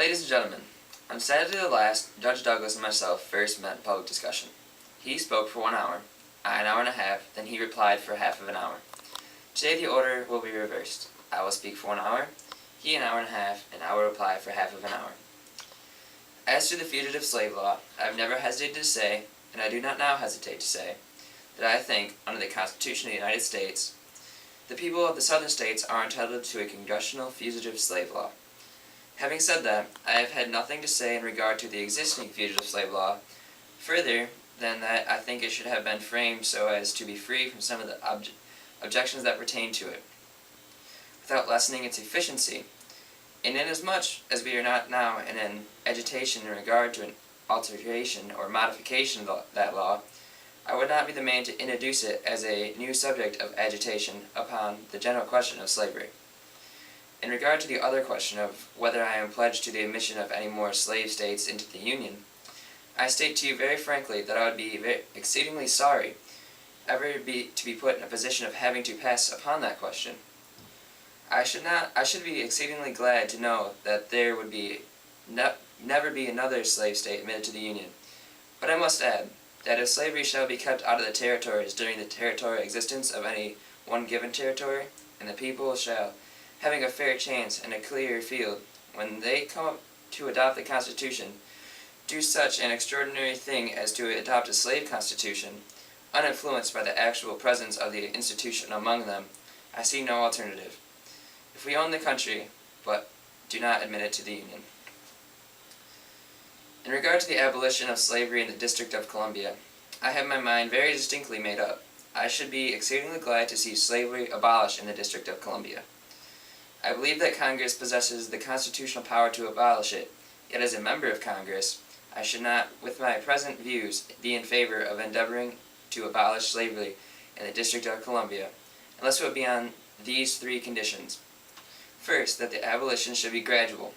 Ladies and gentlemen, on Saturday the last, Judge Douglas and myself first met in public discussion. He spoke for 1 hour, I an hour and a half, then he replied for half of an hour. Today the order will be reversed. I will speak for 1 hour, he an hour and a half, and I will reply for half of an hour. As to the fugitive slave law, I have never hesitated to say, and I do not now hesitate to say, that I think, under the Constitution of the United States, the people of the southern states are entitled to a congressional fugitive slave law. Having said that, I have had nothing to say in regard to the existing fugitive slave law, further than that I think it should have been framed so as to be free from some of the objections that pertain to it, without lessening its efficiency. And inasmuch as we are not now in an agitation in regard to an alteration or modification of that law, I would not be the man to introduce it as a new subject of agitation upon the general question of slavery. In regard to the other question of whether I am pledged to the admission of any more slave states into the Union, I state to you very frankly that I would be exceedingly sorry ever to be put in a position of having to pass upon that question. I should be exceedingly glad to know that there would be never be another slave state admitted to the Union. But I must add that if slavery shall be kept out of the territories during the territorial existence of any one given territory, and the people shall, having a fair chance and a clear field, when they come up to adopt the Constitution, do such an extraordinary thing as to adopt a slave constitution, uninfluenced by the actual presence of the institution among them, I see no alternative. If we own the country, but do not admit it to the Union. In regard to the abolition of slavery in the District of Columbia, I have my mind very distinctly made up. I should be exceedingly glad to see slavery abolished in the District of Columbia. I believe that Congress possesses the constitutional power to abolish it, yet as a member of Congress, I should not, with my present views, be in favor of endeavoring to abolish slavery in the District of Columbia, unless it would be on these three conditions. First, that the abolition should be gradual.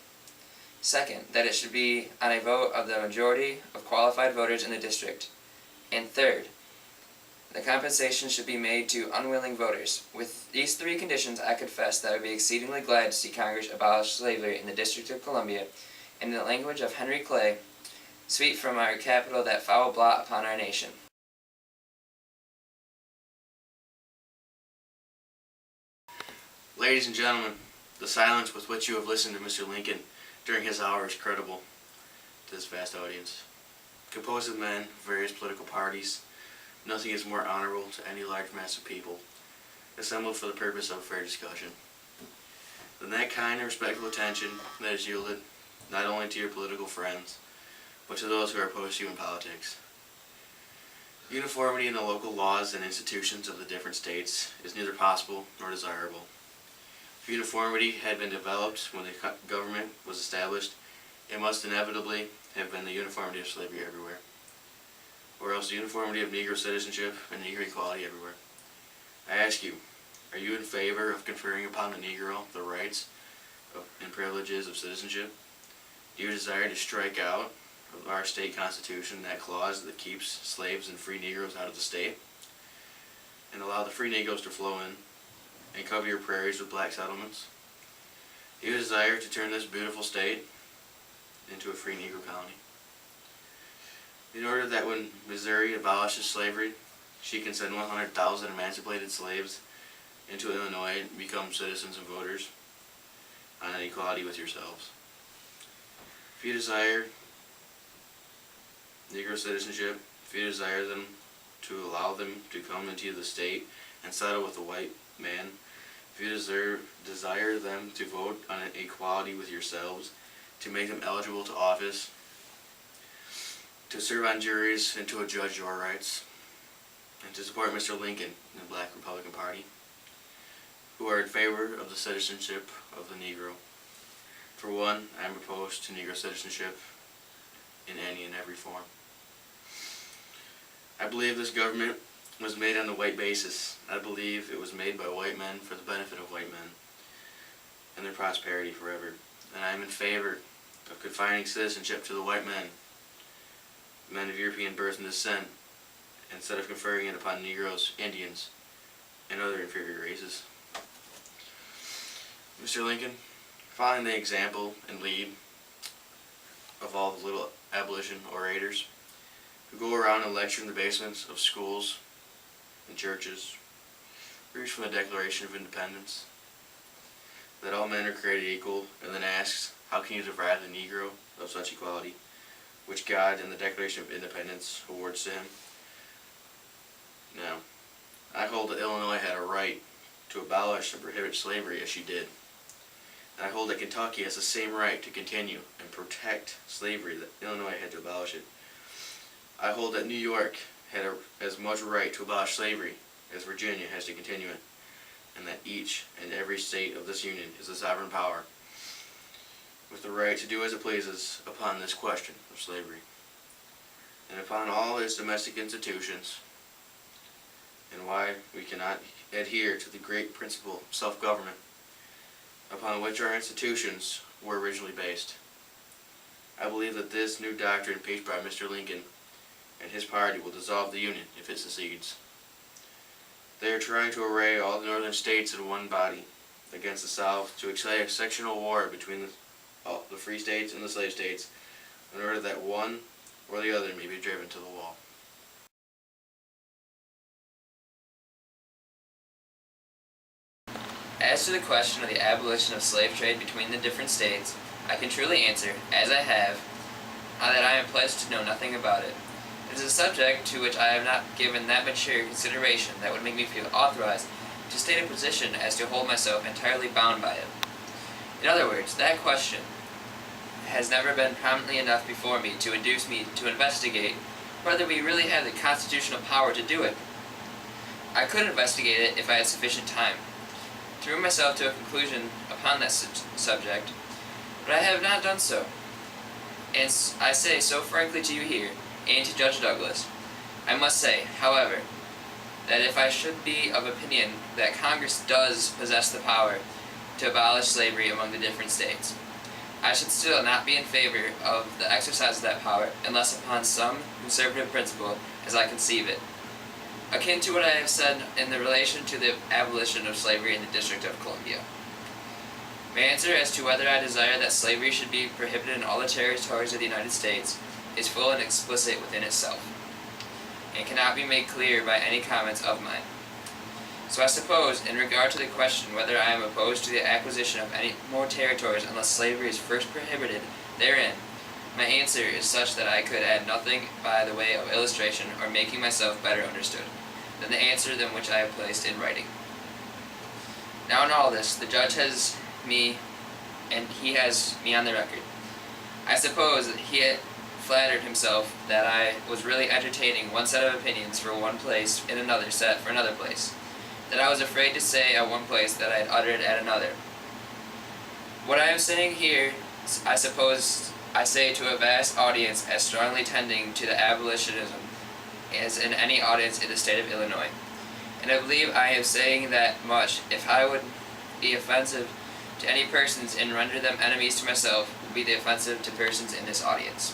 Second, that it should be on a vote of the majority of qualified voters in the district. And third, the compensation should be made to unwilling voters. With these three conditions, I confess that I would be exceedingly glad to see Congress abolish slavery in the District of Columbia, and in the language of Henry Clay, sweep from our capital that foul blot upon our nation. Ladies and gentlemen, the silence with which you have listened to Mr. Lincoln during his hour is credible to this vast audience. Composed of men of various political parties, nothing is more honorable to any large mass of people assembled for the purpose of a fair discussion than that kind and respectful attention that is yielded not only to your political friends, but to those who are opposed to you in politics. Uniformity in the local laws and institutions of the different states is neither possible nor desirable. If uniformity had been developed when the government was established, it must inevitably have been the uniformity of slavery everywhere, or else the uniformity of Negro citizenship and Negro equality everywhere. I ask you, are you in favor of conferring upon the Negro the rights and privileges of citizenship? Do you desire to strike out of our state constitution that clause that keeps slaves and free Negroes out of the state, and allow the free Negroes to flow in and cover your prairies with black settlements? Do you desire to turn this beautiful state into a free Negro colony, in order that when Missouri abolishes slavery, she can send 100,000 emancipated slaves into Illinois and become citizens and voters on an equality with yourselves? If you desire Negro citizenship, if you desire them to allow them to come into the state and settle with the white man, if you desire them to vote on an equality with yourselves, to make them eligible to office, to serve on juries, and to adjudge your rights, and to support Mr. Lincoln and the Black Republican Party, who are in favor of the citizenship of the Negro. For one, I am opposed to Negro citizenship in any and every form. I believe this government was made on the white basis. I believe it was made by white men for the benefit of white men and their prosperity forever. And I am in favor of confining citizenship to the white men of European birth and descent, instead of conferring it upon Negroes, Indians, and other inferior races. Mr. Lincoln, following the example and lead of all the little abolition orators who go around and lecture in the basements of schools and churches, reach from the Declaration of Independence, that all men are created equal, and then asks, how can you deprive the Negro of such equality, which God in the Declaration of Independence awards to him? Now, I hold that Illinois had a right to abolish and prohibit slavery as she did. And I hold that Kentucky has the same right to continue and protect slavery that Illinois had to abolish it. I hold that New York had as much right to abolish slavery as Virginia has to continue it, and that each and every state of this union is a sovereign power with the right to do as it pleases upon this question of slavery, and upon all its domestic institutions, and why we cannot adhere to the great principle of self-government upon which our institutions were originally based. I believe that this new doctrine preached by Mr. Lincoln and his party will dissolve the Union if it succeeds. They are trying to array all the northern states in one body against the South to excite a sectional war between the free states and the slave states in order that one or the other may be driven to the wall. As to the question of the abolition of slave trade between the different states, I can truly answer, as I have, that I am pledged to know nothing about it. It is a subject to which I have not given that mature consideration that would make me feel authorized to state a position as to hold myself entirely bound by it. In other words, that question has never been prominently enough before me to induce me to investigate whether we really have the constitutional power to do it. I could investigate it if I had sufficient time, to bring myself to a conclusion upon that subject, but I have not done so. And I say so frankly to you here, and to Judge Douglas, I must say, however, that if I should be of opinion that Congress does possess the power to abolish slavery among the different states, I should still not be in favor of the exercise of that power unless upon some conservative principle as I conceive it, akin to what I have said in the relation to the abolition of slavery in the District of Columbia. My answer as to whether I desire that slavery should be prohibited in all the territories of the United States is full and explicit within itself, and cannot be made clear by any comments of mine. So I suppose, in regard to the question whether I am opposed to the acquisition of any more territories unless slavery is first prohibited therein, my answer is such that I could add nothing by the way of illustration or making myself better understood than the answer than which I have placed in writing. Now in all this, the judge has me, and he has me on the record. I suppose that he had flattered himself that I was really entertaining one set of opinions for one place and another set for another place, that I was afraid to say at one place that I had uttered at another. What I am saying here, I suppose I say to a vast audience as strongly tending to the abolitionism as in any audience in the state of Illinois, and I believe I am saying that much if I would be offensive to any persons and render them enemies to myself would be the offensive to persons in this audience.